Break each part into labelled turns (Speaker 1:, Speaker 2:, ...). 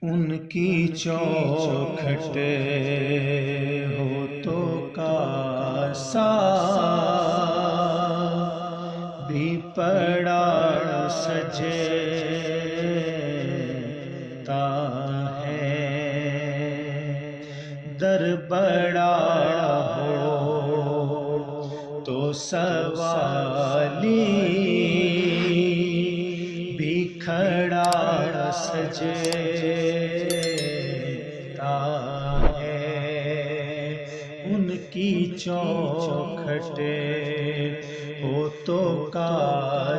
Speaker 1: ان کی چوکھٹ ہوتوں کا سا بھی پڑا سجتا ہے، در بڑا ہو تو سوالی بھی کھڑا سجتا ہے، ان کی چوکھٹ ہوتوں کا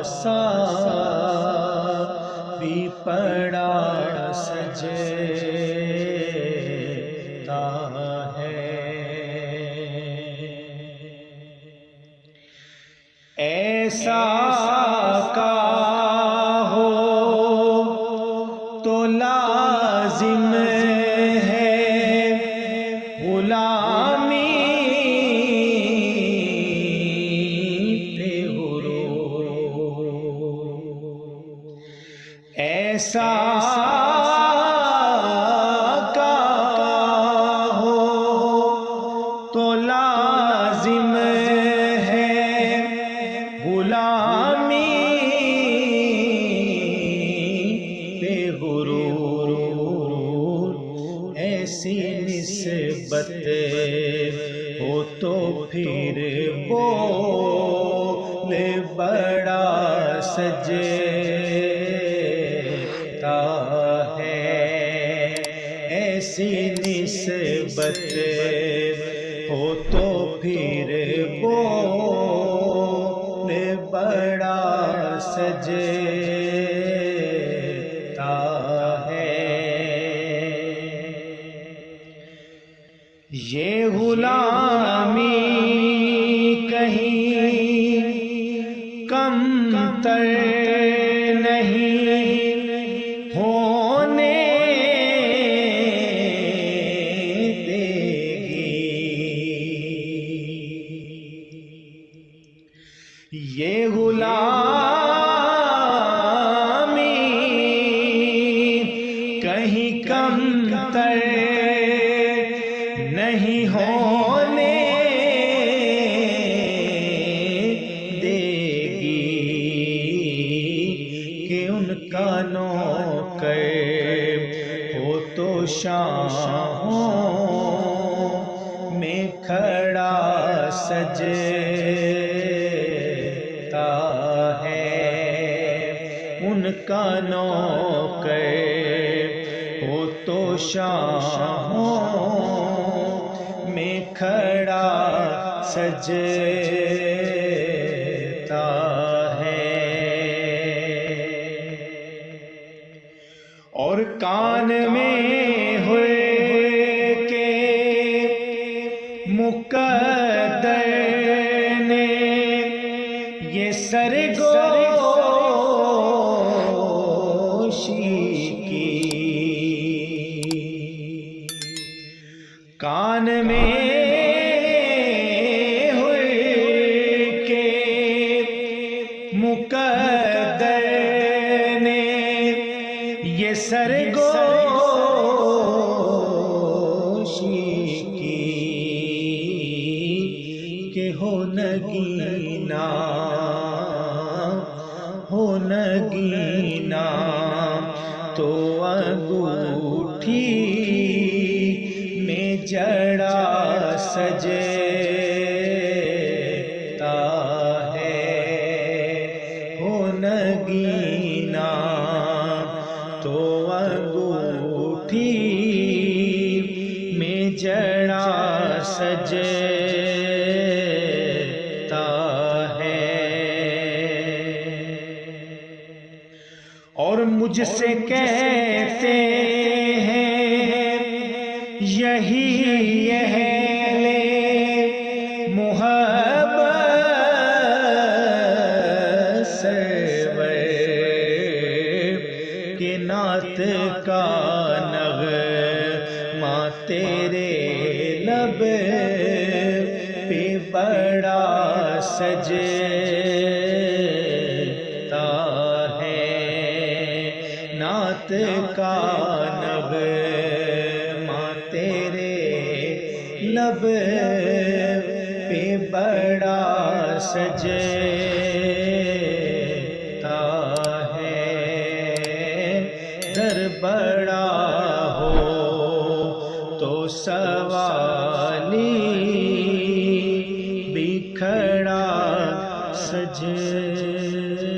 Speaker 1: سا بھی پڑا سجتا ہے۔ ایسا کا ہو تو لازم ہے غلامی پہ غرور، ایسا کا ہو تو لازم غلامی پہ غرور، ایسی نسبت ہو تو پھر بول بڑا سجتا ہے، ایسی نسبت ہو تو پھر بول بڑا سجتا ہے۔ یہ غلامی کہیں کم تر نہیں ہونے دے گی، یہ غلامی کہیں کم تر نہیں ہونے دے گی، کہ ان کا نوکر ہو تو شاہوں میں کھڑا سجتا ہے، ان کا نوکر ہو تو شاہوں میں کھڑا سجتا ہے۔ اور کان میں ہوئے کہ مقدر نے یہ سرگوشی کی، کان میں ہوئے کہ مقدر نے یہ سرگوشی کی، کہ ہو نگینا تو انگوٹھی میں جڑا سجتا ہے، ہو نگینا تو انگوٹھی میں جڑا سجتا ہے۔ اور مجھ سے کہتے ہیں یہی اہل محبت سرور کہ نعت کا نغمہ تیرے لب پہ بڑا سجتا ہے، نعت کا نغمہ لب پہ بڑا سجتا ہے، در بڑا ہو تو سوالی بھی کھڑا سجتا